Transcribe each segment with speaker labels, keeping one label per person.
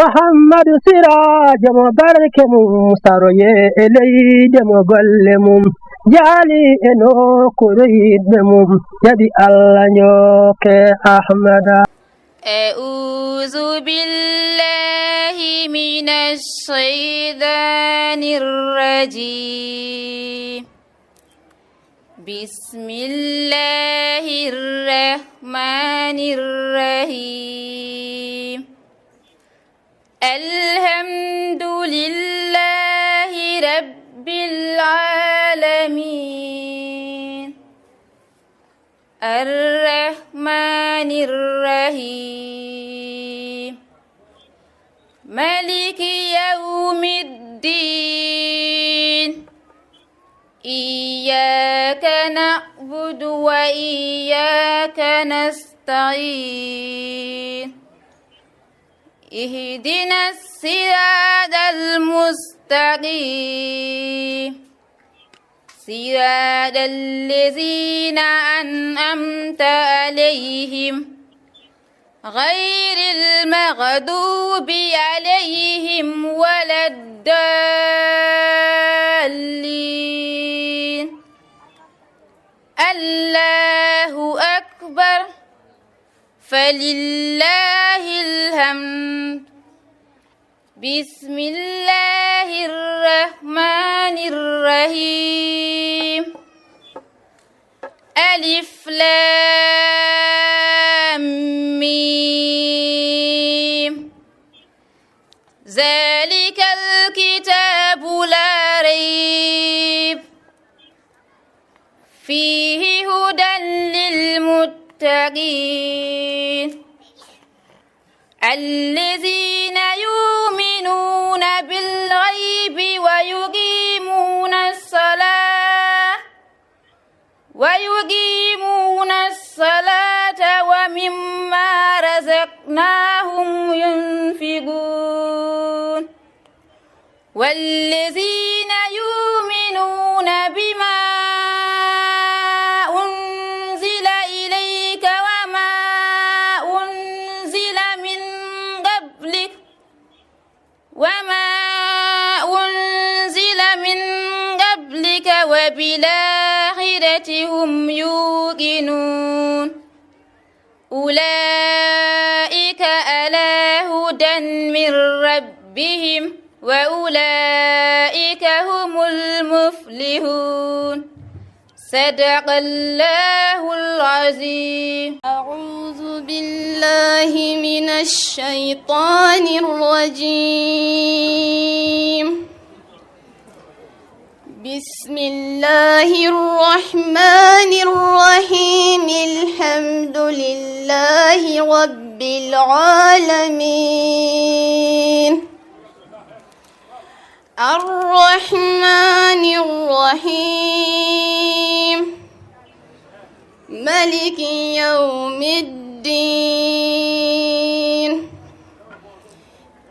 Speaker 1: محمد سراج مبارك مستروي إلي دم قلمم جالي إنو كريد مم يدي الله نيوك أحمد.
Speaker 2: أعوذ بالله من الشيطان الرجيم. بسم الله الرحمن الرحيم. الحمد لله رب العالمين الرحمن الرحيم مالك يوم الدين. إياك نعبد وإياك نستعين. اهدنا الصراط المستقيم صراط الذين أنعمت عليهم غير المغضوب عليهم ولا الضالين. الله أكبر فلله الحمد. بسم الله الرحمن الرحيم. ألف لام ميم. ذلك الكتاب لا ريب فيه هدى للمتقين الذين يؤمنون بالغيب ويقيمون الصلاة ومما رزقناهم ينفقون والذين يؤمنون بما أنزل إليك وما أنزل من قبلك وبالآخرة هم يوقنون أولئك على هدى من ربهم وأولئك هم المفلحون. صدق الله العظيم.
Speaker 3: أعوذ بالله من الشيطان الرجيم. بسم الله الرحمن الرحيم. الحمد لله رب العالمين الرحمن الرحيم مالك يوم الدين.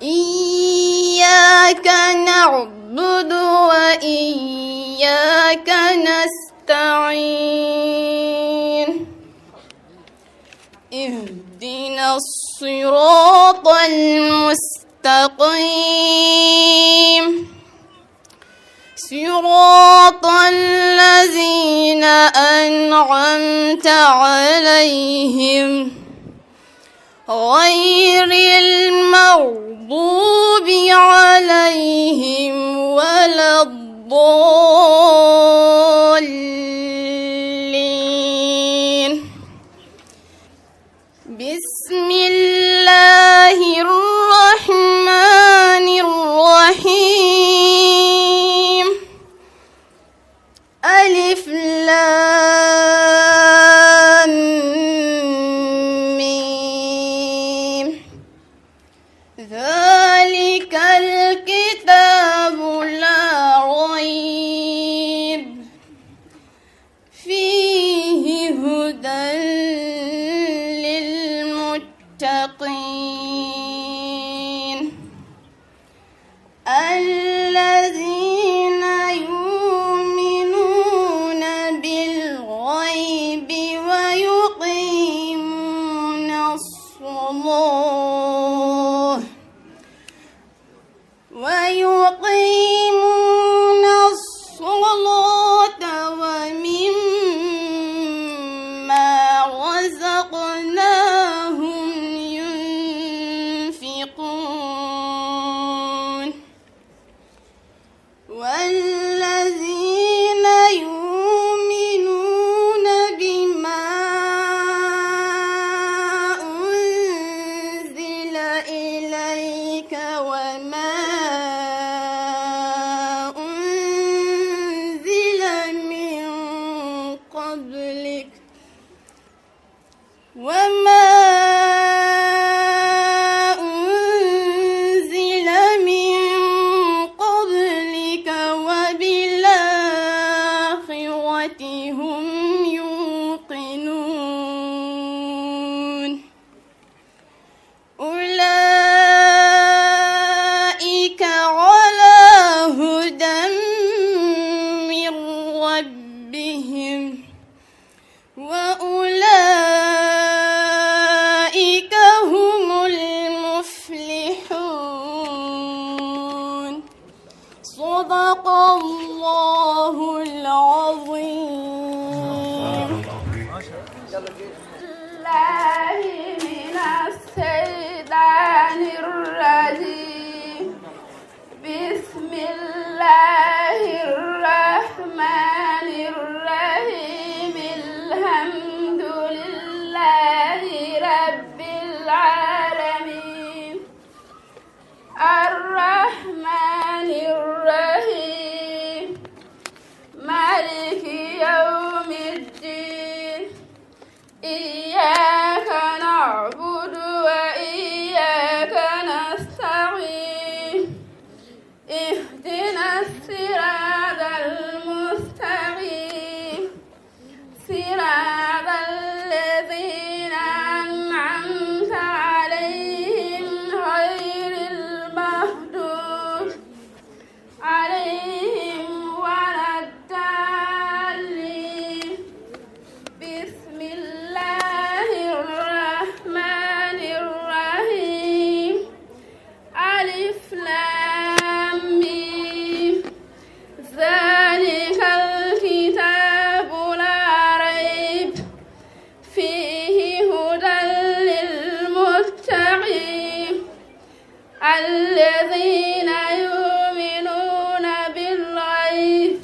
Speaker 3: إياك نعبد وإياك نستعين. اهدنا الصراط المستقيم صراط الذين أنعمت عليهم غير المغضوب عليهم ولا الضالين. بسم الله الرحمن الرحيم. ألف لام ميم. ذلك الكتاب لا ريب فيه هدى للمتقين الذين يؤمنون بالغيب ويقيمون الصلاة صدق الله العظيم. الله من الشيطان الرجيم. بسم الله الرحمن الرحيم. الحمد لله رب العالمين. الرحمن الرحيم. مالك يوم الدين. إياك نعبد وإياك نستعين. اهدنا الصراط المستقيم. صراط الذين أنعمت عليهم غير المغضوب عليهم ولا الضالين. بسم الله الرحمن الرحيم. ألف لام ميم. ذلك الكتاب لا ريب فيه هدى للمتقين الذين يؤمنون بالغيب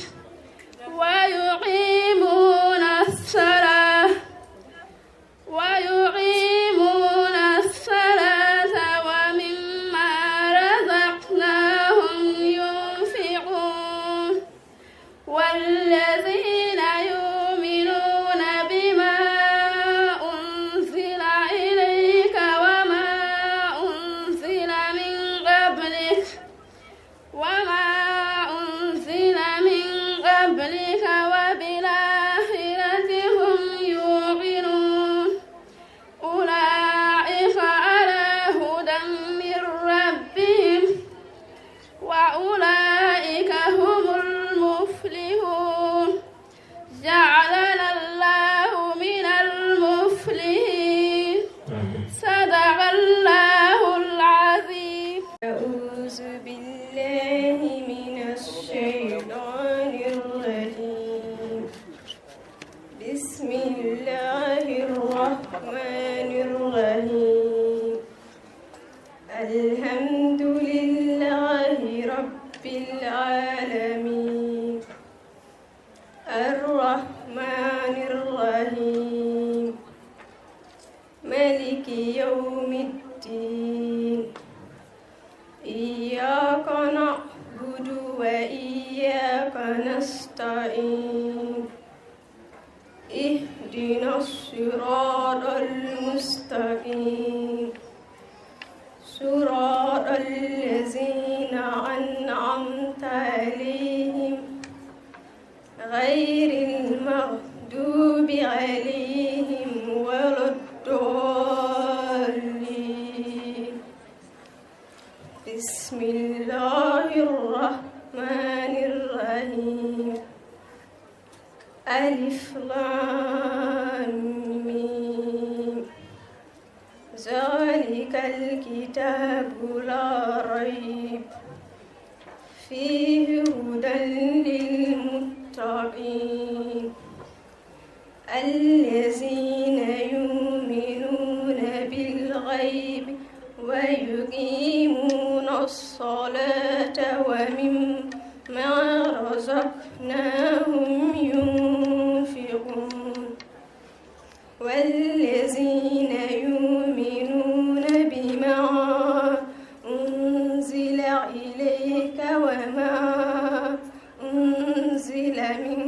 Speaker 3: ويقيمون الصلاة ومما رزقناهم ينفقون والذين يؤمنون بما أنزل إليك وما أنزل من قبلك وبالآخرة هم يوقنون. أولئك على هدى من ربهم وأولئك هم المفلحون. جعلنا الله من المفلحين. صدق الله العظيم.
Speaker 4: أعوذ بالله من الشيطان الرجيم. بسم الله الرحمن الرحيم. الحمد لله رب العالمين. الرحمن الرحيم. مالك يوم الدين. إياك نعبد وإياك نستعين. اهدنا الصراط المستقيم. صراط الذين أنعمت عليهم غير المغضوب عليهم ولا الضالين. بسم الله الرحمن الرحيم. ألف لام ميم. ذلك الكتاب لا ريب فيه هدى للمتقين الذين يؤمنون بالغيب ويقيمون الصلاة ومما رزقناهم ينفقون والذين يؤمنون بما أنزل إليك وما أنزل من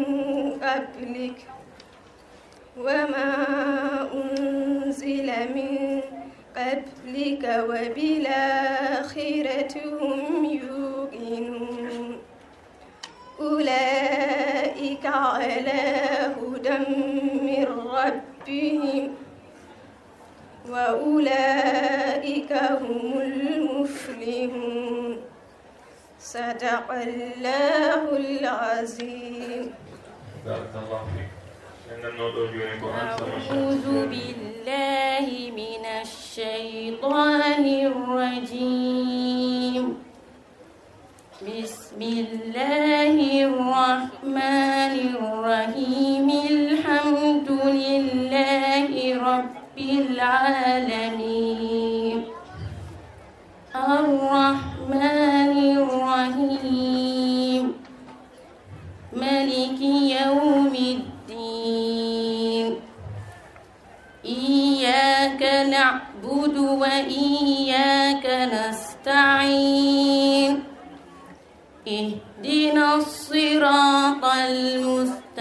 Speaker 4: قبلك وبالآخرة هم يوقنون. أولئك على هدى من ربهم وأولئك هم المفلحون. صدق الله العظيم.
Speaker 5: بارك الله فيك.
Speaker 6: أعوذ بالله من الشيطان الرجيم. بسم الله الرحمن الرحيم مالك يوم الدين إياك نعبد وإياك نستعين اهدنا الصراط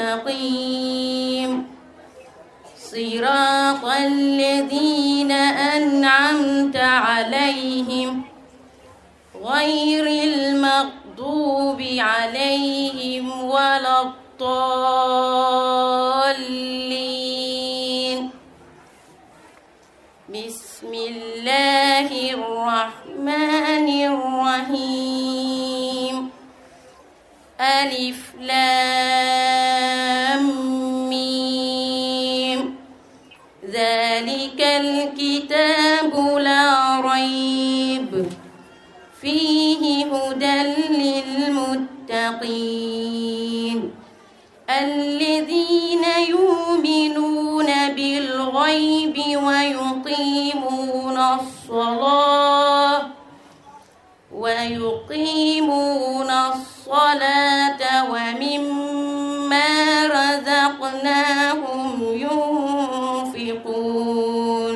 Speaker 6: المستقيم صراط الذين أنعمت عليهم غير المغضوب عليهم ولا الضالين بسم الله الرحمن الرحيم ألف لام ميم ذلك الكتاب لا ريب فيه هدى للمتقين الذين يؤمنون بالغيب ويقيمون الصلاة ومما رزقناهم ينفقون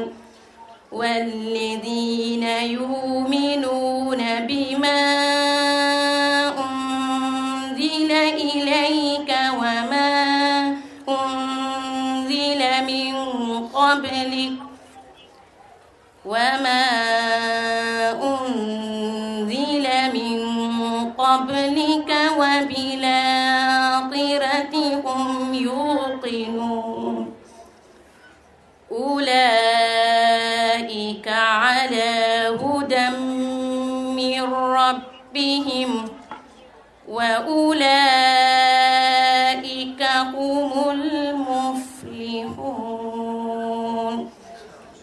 Speaker 6: والذين يؤمنون بما أنزل إليك وما أنزل من قبلك وبالآخرة هم يوقنون أولئك على هدى من ربهم وأولئك هم المفلحون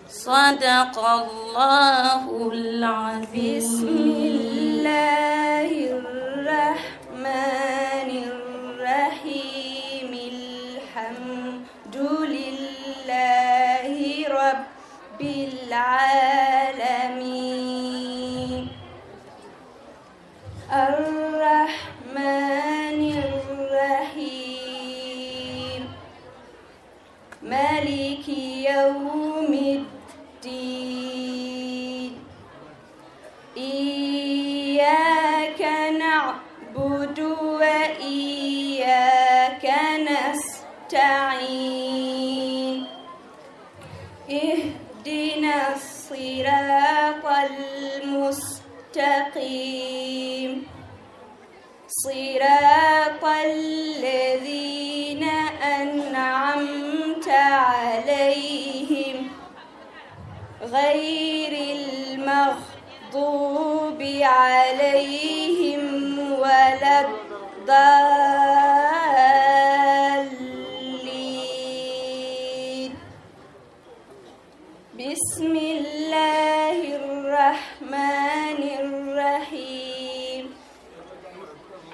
Speaker 6: صدق الله العظيم.
Speaker 4: بسم الله الرحمن الرحيم الحمد لله رب العالمين الرحمن الرحيم مالك يوم الدين إياك نعبد وإياك نستعين اهدنا الصراط المستقيم صراط الذين أنعمت عليهم غير المغضوب عليهم ولا الضالين بسم الله الرحمن الرحيم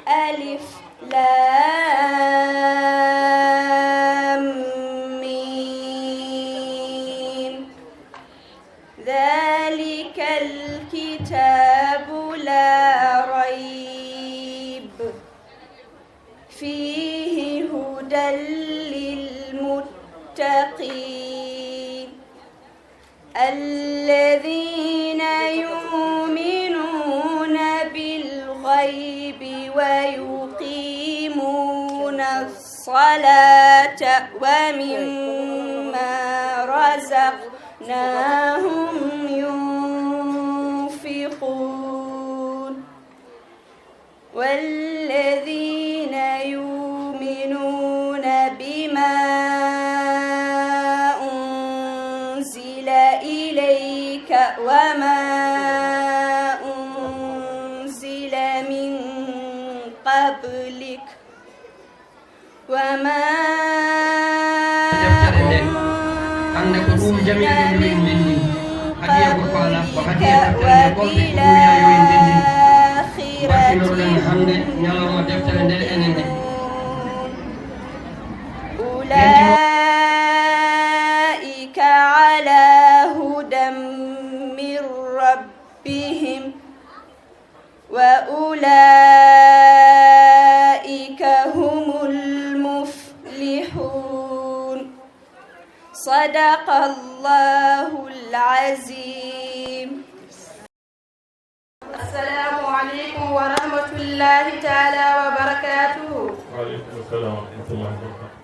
Speaker 4: ألف لام ميم ذلك الكتاب لا ريب فيه هدى للمتقين الذين يؤمنون بالغيب ويقيمون الصلاة ومما رزقناهم ينفقون والذين يؤمنون بما أنزل إليك وما أنزل من قبلك وما أنزل من قبلك أولئك على هدى من ربهم وأولئك هم المفلحون صدق الله العظيم.
Speaker 3: السلام عليكم ورحمة الله تعالى وبركاته.
Speaker 5: وعليكم السلام ورحمة الله وبركاته.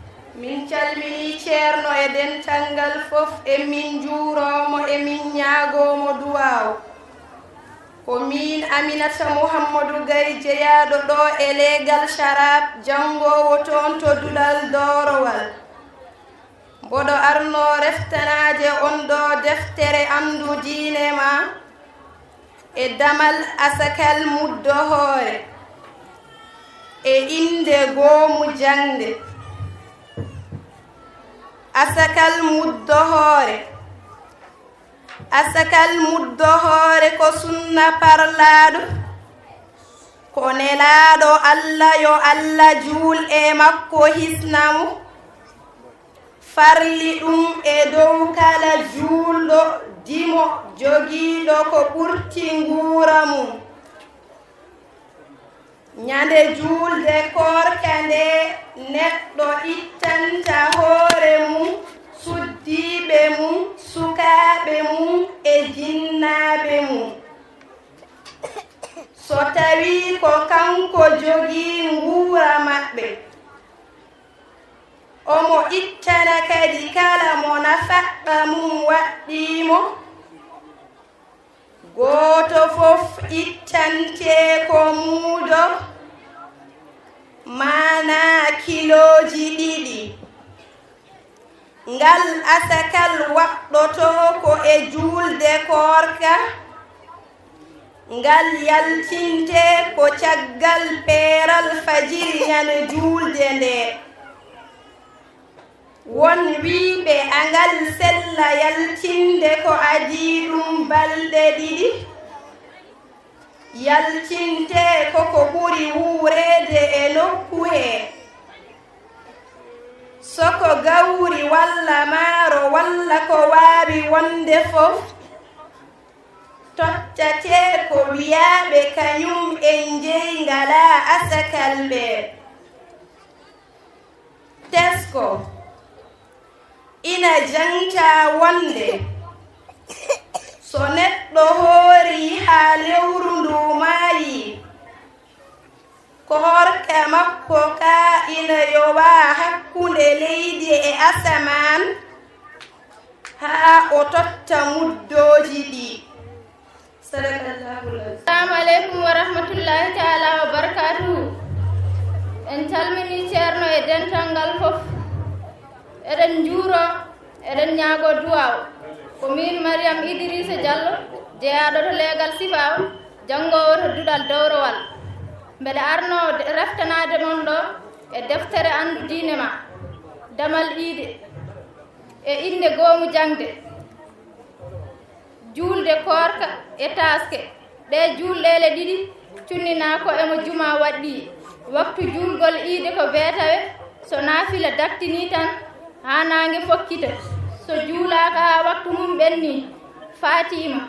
Speaker 3: min calmini ceerno e dentangal fof e min juuromo e min ñaagomo duwaw ko min Aminata Mouhamadou Gaye jeeyaɗo ɗo e leegal Sharab jangowo toon to Dulal Dorowal mboɗo arno reftanaade on ɗo deftere andu diine ma e damal asakal muddo hoore e inde goomu jangde. Asakal muddo hoore. Asakal muddo hoore ko sunna parlaaɗo ko nelaaɗo Allah yo Allah juul e makko hisnamu farli ɗum e dow kala juulɗo dimo jogiiɗo ko ɓurti nguura mum. Nyande juulde korka nde neɗɗo ittanta hoore mum suddiiɓe mum sukaaɓe mum e jinnaaɓe mum so tawii ko kanko jogii nguura maɓɓe. Omo ittana kadi kala mo nafaɓɓa mum waɗɗiimo. Gooto fof ittante ko muudo mana kilooji 2. Ngal asakal waɗɗoto ko e juulde korka ngal yaltinte ko caggal peeral fajiri ñande juulde nde. Won wiiɓe angal sella yaltinde ko adii ɗum balɗe 2 yaltinte koko ɓuri wuureede e nokku hee. Soko gawri walla maaro walla ko waawi wonde fof tottate ko wiyaaɓe kañum en jeyi ngalaa asakal ɓe. Tesko ina jangta wonde so neɗɗo hoori haa lewru ndu maayi ko horka makko ka ina yowaa hakkunde leydi e asaman haa o totta muddooji ɗi. Assalamu aleykum wa rahmatullahi taala wa barakatuhu. En calmini ceerno e dental ngal fof eɗen juuro eɗen ñaago duwaw ko min Mariam Idrissa Diallo jeeyaɗo to leegal Sifaw jangowo to Dulal Dorowal mbeɗa arno reftanade mon ɗo e deftere andu diine ma damal iide e inde goomu jangde juulde korka e taske ɗe juulɗele 2 cunnina ko emo juma waɗɗi waktu juulgol iide ko beetawe so naafila daktini tan ha nange fokkita so juulaka ha waktu mum ɓenni Fatima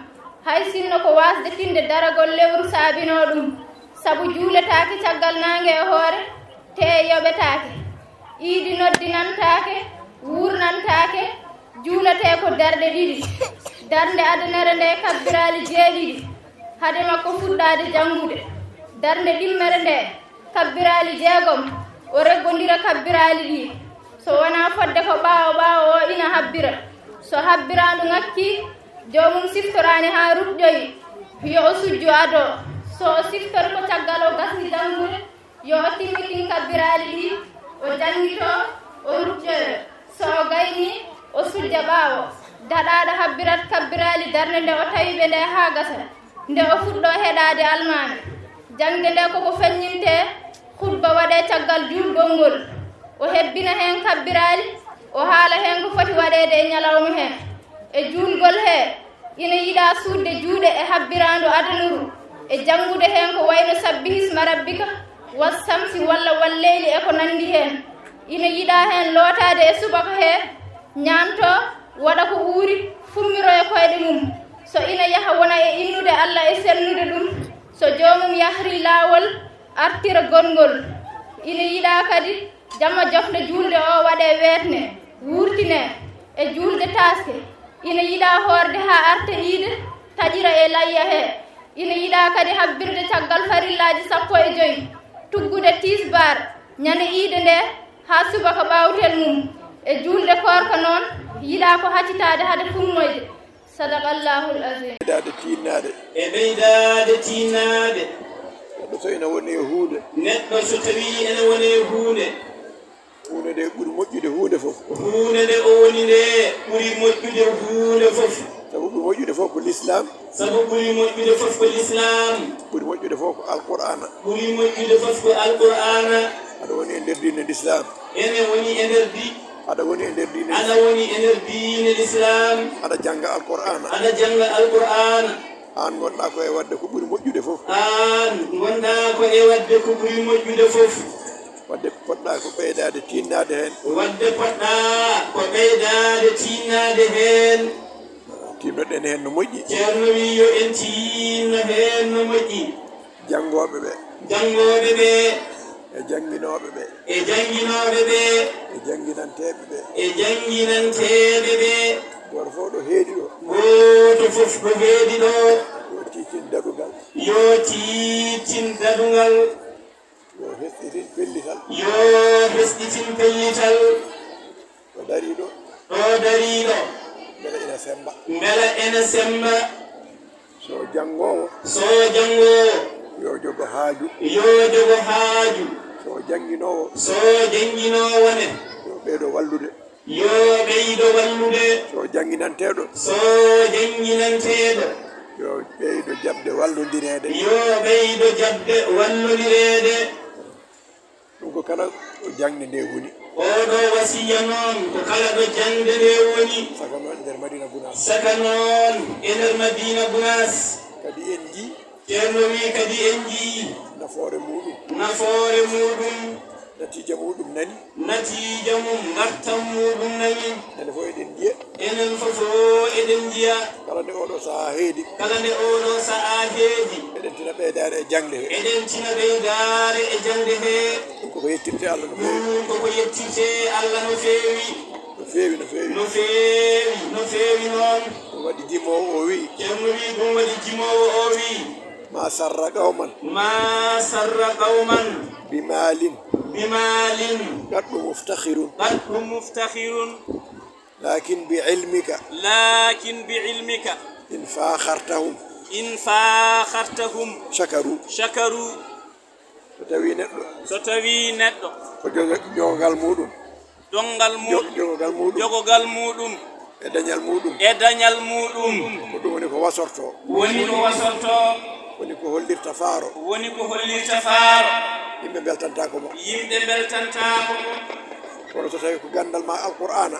Speaker 3: hay sinno ko wasde tinde daragol lewru saabino ɗum sabu juuletake caggal nange e hoore te yoɓetake iidi noddinantake wurnantake juulete ko darɗe 2 darnde adanere nde kabbirali 7 hade makko fuɗɗade jangude darnde ɗimmere nde kabbirali 6 o reggondira kabbirali ɗi so wona fodde ko ɓaawo o ina habbira so habbirandu ngakki jomum siftorani ha ruɗƴoyi yo o sujju ado so o siftori ko caggal o gasni jangude yo o timmitin kabbirali ɗi o jangito o ruɗƴoyo so o gayni o sujja ɓaawo daɗaɗo habbirat kabbirali darnde nde o tawiɓe nde ha gasa nde o fuɗɗo heɗade almami jangde nde koko feññinte khutba waɗe caggal juulgol ngol o hebbina hen kabbirali o haala hen ko foti waɗede e ñalawma hen e juulgol he ina yiɗa suudde juuɗe e habbirandu adanuru e jangude hen ko wayno sabbihisma rabbika wassamsi walla walleyli e ko nandi hen ina yiɗa hen lootade e subaka he ñamto waɗa ko uuri fummiro e koyɗe mum so ina yaha wona e innude Allah e sennude ɗum so joomum yahri laawol artira gongol ina yiɗa kadi jamma jofde julde o waɗe weetne wurtine e julde taske ina yiɗa horde ha arta iide taƴira e layya he ina yiɗa kadi habbirde caggal farillaji 15 tuggude tisbar ñande iide nde ha subaka ɓawtel mum e julde korka noon yiɗa ko haccitade hade fummoyde sadaqallahul azim
Speaker 7: e ɓeydade tinnade
Speaker 8: neɗɗo so ene woni e huunde
Speaker 7: neɗɗo so tawi ene woni e huunde
Speaker 8: huunde nde ɓuri moƴƴude huunde fof
Speaker 7: huunde nde o woni nde ɓuri moƴƴude huunde fof
Speaker 8: sabu ɓuri moƴƴude fof ko l'islam
Speaker 7: sabu ɓuri moƴƴude fof ko l'islam
Speaker 8: ɓuri moƴƴude fof ko alqur'ana
Speaker 7: ɓuri moƴƴude fof ko alqur'ana
Speaker 8: aɗa woni e nder diine l'islam
Speaker 7: ene woni e nder
Speaker 8: aɗa woni e nder diine
Speaker 7: aɗa woni e nder diine l'islam
Speaker 8: aɗa jannga alqur'ana
Speaker 7: aɗa jannga alqur'ana
Speaker 8: an gonɗa ko e wadde ko ɓuri moƴƴude fof
Speaker 7: an gonɗa ko e wadde ko ɓuri moƴƴude fof
Speaker 8: wadde poɗɗa ko ɓeydade tinnade hen
Speaker 7: wadde poɗɗa ko ɓeydade tinnade hen
Speaker 8: tinnoɗen hen no moƴƴi
Speaker 7: ceerno wi yo en tinno hen no moƴƴi
Speaker 8: janngoɓe ɓe
Speaker 7: e jangguinoɓe ɓe
Speaker 8: e janguinanteɓe ɓe
Speaker 7: e janguinanteɓe ɓe
Speaker 8: goto fof ɗo heedi ɗo
Speaker 7: goto fof ɗo heedi ɗo
Speaker 8: yo titin daɗugal
Speaker 7: yo titin daɗugal
Speaker 8: yo hesɗitin pellital
Speaker 7: yo hesɗitin pellital
Speaker 8: ɗo dariɗo
Speaker 7: beela ene semba
Speaker 8: so janngowo yo jogo haaju so janguinowo
Speaker 7: ne
Speaker 8: yo ɓeydo wallude so janguinanteɗo yo ɓeydo jabde wallodirede ɗum ko kala ɗo jangde nde woni
Speaker 7: oɗo wasiya noon ko kala ɗo jangde nde woni
Speaker 8: saka noon nder madina gounas kadi en ji
Speaker 7: ceerno wi kadi en ji
Speaker 8: nafoore muɗum natija muɗum nani
Speaker 7: natija mum gartam muɗum nani
Speaker 8: ene fof eɗen jiya
Speaker 7: enen fofo eɗen jiya
Speaker 8: kala nde oɗo saaha heedi eɗen tina ɓeydare e jangde he ɗum koko yettirte Allah no feewi no feewi noon ɗum waɗi jimowo o wi
Speaker 7: ceerno wi ɗum waɗi jimowo o wi
Speaker 8: ma sarra qawman bimalin قد مفتخر لكن بعلمك إن فاخرتهم شكروا ستوي نتو جوغال مودum e dañal mudum ko ɗum woni ko wasorto woni ko hollirta faaro yimɓe beltantako mo kono so tawi ko gandal ma alqur'ana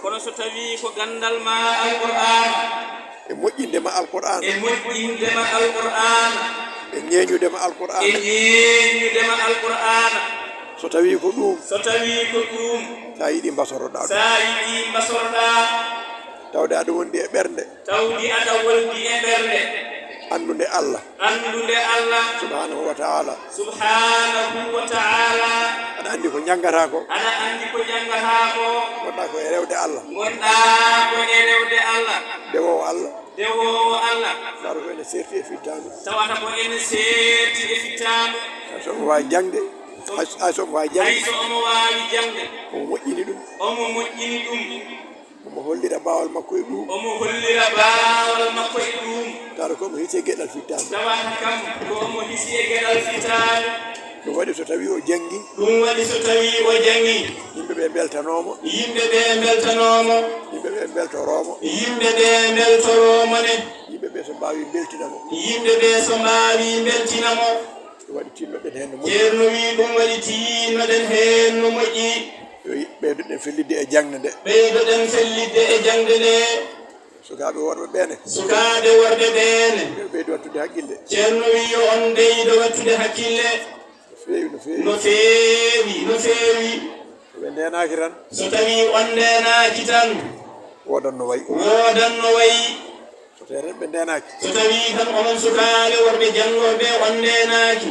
Speaker 8: e moƴƴindema alqur'ana e ñeeñudema alqur'ana so tawi ko ɗum sa yiɗi mbasoroɗa tawde aɗa wondi e ɓernde andude Allah subhanahu wa ta'ala aɗa andi ko janggata ko gonɗa ko e rewde Allah dewowo Allah tawata ko ene serti e fittanu somo wawi jangde hay somo wawi jangde omo moƴƴini ɗum omo hollira bawal makko e ɗum tawata komo hisi e gueɗal fittanu ɗum waɗi so tawi o jangi yimɓeɓe beltanomo yimɓeɓe beltoromo yimɓeɓe so mbawi beltinamo ɗum waɗi tinnoɗen hen no moƴƴi yo ɓeydoɗen fellidde e jangde nde sukaɓe worɓe ɓene yo ɓeydo wattude haqqille
Speaker 7: ceerno wi yo on ɓeydo wattude hakkille no feewi
Speaker 8: ɓe ndenaki tan
Speaker 7: so tawi on ndenaki tan
Speaker 8: wodan no wayi
Speaker 7: so
Speaker 8: tere be ndenaki
Speaker 7: so tawi tan onon sukaɓe worɓe jangoɓe on ndenaki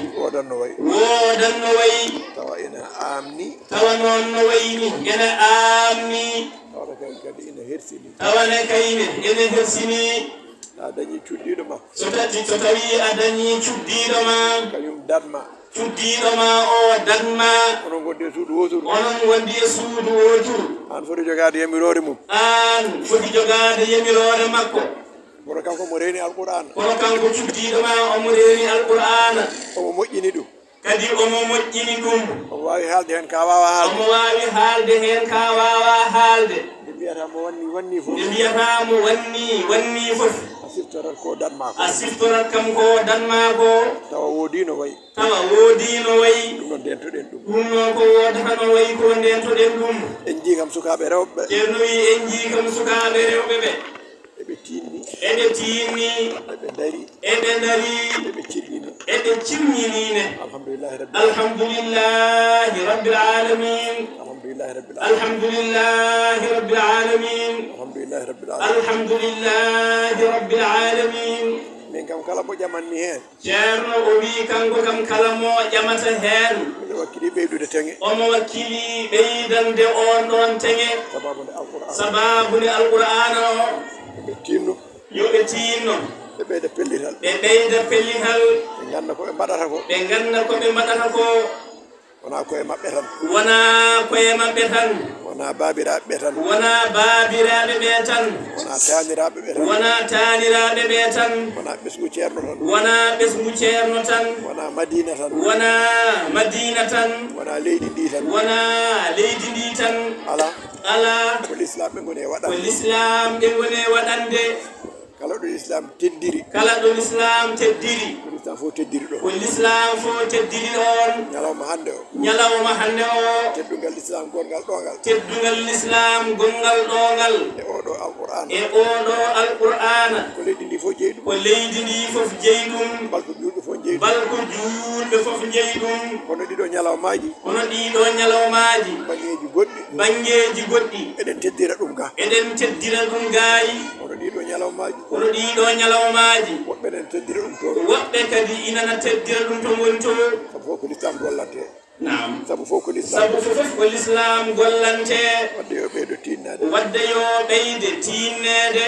Speaker 8: wodan no way tawa ina amni
Speaker 7: tawa noon no wayni ene amni
Speaker 8: tawa kadi ina hersini
Speaker 7: tawane kayne ene hersini
Speaker 8: a dañi cuddiɗo ma
Speaker 7: so tawi a dañi cuddiɗo ma
Speaker 8: kañum dadma
Speaker 7: cuddiɗo ma o dadma
Speaker 8: onon gondi e suudu woturu
Speaker 7: onon gondi e suudu woturu
Speaker 8: an foti jogade yamirore mum
Speaker 7: an foti jogade yamirore makko
Speaker 8: kono kanko mo reeni alqur'ana
Speaker 7: kono kanko cuddiɗo ma omo reeni alqur'ana
Speaker 8: omo moƴƴini ɗum
Speaker 7: kadi omo moƴƴini ɗum
Speaker 8: omo wawi haalde hen ka wawa haalde
Speaker 7: omo wawi haalde hen ka wawa haalde
Speaker 8: ɓe mbiyatamo wanni fof
Speaker 7: ɓe mbiyatamo wanni fof
Speaker 8: a siftorat ko danma ko
Speaker 7: a siftorat kam ko danma ko
Speaker 8: tawa woodino wayi
Speaker 7: ɗum
Speaker 8: ɗum noon dentoɗen ɗum
Speaker 7: ɗum noon ko wodata no wayi ko ndentoɗen ɗum
Speaker 8: en jii kam sukaɓe rewɓe
Speaker 7: ceerno wi en jii kam sukaɓe rewɓe ɓe
Speaker 8: eɓe tinni
Speaker 7: eɓe dari
Speaker 8: eɓe cinnini
Speaker 7: eɓe cimminine
Speaker 8: alhamdulillahi
Speaker 7: rabbil alamin alhamdulillahi rabbil alamin
Speaker 8: min kam kala mo ƴamanni hen
Speaker 7: ceerno o wi kanko kam kala mo ƴamata hen
Speaker 8: miɗo wakkili ɓeydude teŋe
Speaker 7: omo wakkili ɓeydande on ɗon teŋe sababude alqur'ana o
Speaker 8: ɓe tinno
Speaker 7: yoɓe tinno
Speaker 8: ɓe ɓeyda pellital
Speaker 7: ɓe ɓeyda pellital
Speaker 8: ɓe ganna koɓe mbaɗata ko wona koye maɓɓe tan wona babiraɓe ɓe tan
Speaker 7: wona babiraɓe ɓe tan
Speaker 8: wona taniraɓe ɓe tan wona ɓesgu ceerno tan wona madina tan wona leydi ndi tan ala ko l'islam ɓe goni e waɗande kala ɗo l'islam teddiri ko l'islam fof teddiri ɗo ñalawma hande o teddugal l'islam gongal ɗongal e oɗo alqur'ana ko leydi ndi fof jeeyi ɗum balko julɓe fof jeeyi ɗum kono ɗiɗo ñalawmaji bangeji goɗɗi eɗen teddira ɗum gayi kono ɗiɗo ñalawmaji woɓɓe nen teddira ɗum toon woɓɓe kadi inana teddira ɗum to woni to sabu fof ko l'islam gollante sabu fof ko l'islam gollante wadde yo ɓeydo tinnede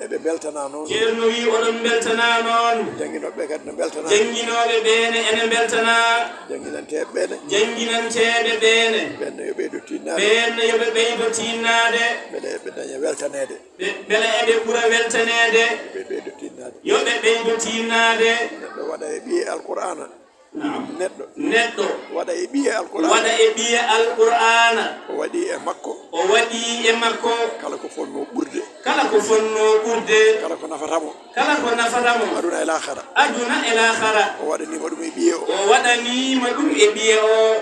Speaker 8: eɓe beltana noon ceerno wi oɗon beltana noon jangguinoɓe kadi no beltana jangguinoɓe ɓeene ene beltana janguinanteɓe ɓeene ɓenne yo ɓeydo tinnade beele ɓe daña weltanede beele eɓe ɓuura weltanede yoɓe ɓeydo tinnade neɗɗo waɗa e ɓiye alqur'ana neɗɗo waɗa e ɓiye alqur'ana o waɗi e makko kala ko fonno ɓurde kala ko nafatamo aduna e lahara o waɗanima ɗum e ɓiye o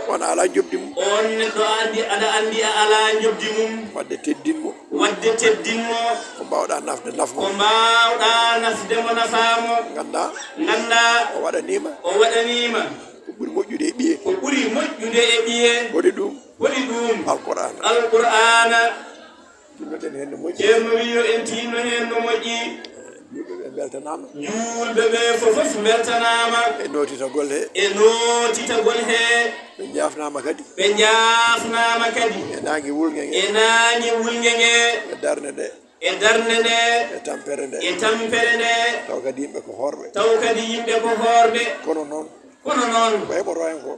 Speaker 8: wona ala jobdi mum on neɗɗo aɗa andi a ala jobdi mum wadde teddinmo ko mbawɗa nafde nafmo nafamo ganda o waɗanima ko ɓuuri moƴƴude e ɓiye woɗi ɗum alqur'ana tinnoɗen hen no moƴƴi ceerno wiyo en tinno hen no moƴƴi julɓeɓe beltanama fof beltanama e notitagol he ɓe jafnama kadi e nangi wulge nge e darde nde e tampere nde taw kadi yimɓe ko horɓe kono noon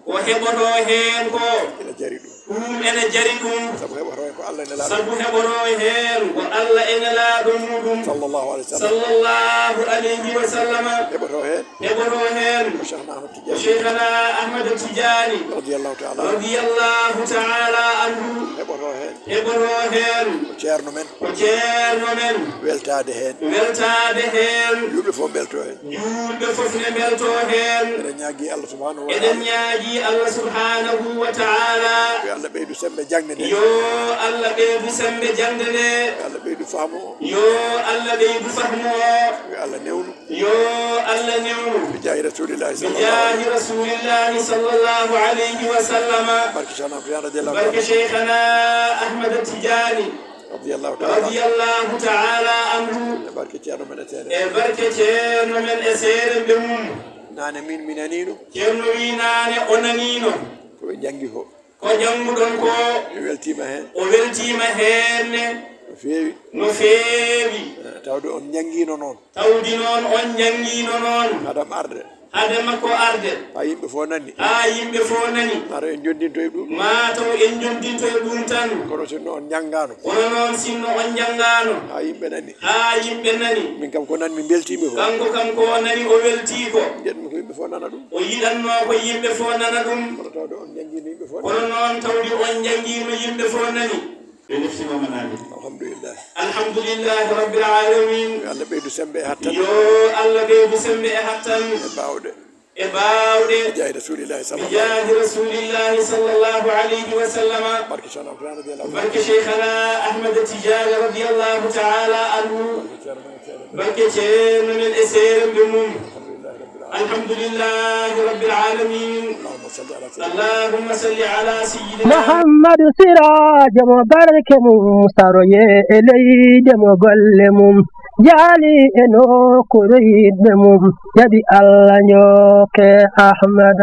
Speaker 8: ko heɓoto hen ko ene jari ɗum sabu heɓoto hen ko Allah ene laaɗo muɗum sallallahu alayhi wa sallam heɓoto hen ko cheikhna ahmad tidiani radiyallahu ta'ala anhu heɓoto hen ko ceerno men weltade hen julɓe fof belto hen eɗen ñaagui Allah subhanahu wa ta'ala yo Allah ɓeydu sembe jangde nde yo Allah ɓeydu fahmu yo Allah newnu bi jahi rasulillahi sallallahu alayhi wa sallam barke cheikhna ahmad tidiani رضي الله تعالى عنه بركة من أسير بمم نانا من منانينو كيرنو ويناني أنانينو كو جانجي هو ko janguɗon ko o weltima hen no feewi tawde on jangino noon tawdi noon on jangino noon haɗam arde hadema ko arde ha yimɓe fo nani mataw en jondinto e ɗum mataw en jondinto e ɗum tan kono sinno on janggano kono noon sinno on janggano ha yimɓe nani min kam ko nani mi beltima ko kanko kam ko nani o welti ko jeɗmi ko yimɓe fo nana ɗum o yiɗanno ko yimɓe fo nana ɗum kono tawde on jangguino yimɓe fo kono noon tawdi on jangguino yimɓe fo nani الحمد لله رب العالمين الله بيدو سمبي حتى الله بيدو سمبي حتى إباودي جاه رسول الله صلى الله عليه وسلم برك شيخنا أحمد التجاري رضي الله تعالى عنه برك شيخ من إسير بمم الحمد لله رب العالمين اللهم صل على سيدنا
Speaker 1: محمد سراج مبارك مستروي إلي دم قلمم جالي إنو كريد مم يدي الله نيوك أحمد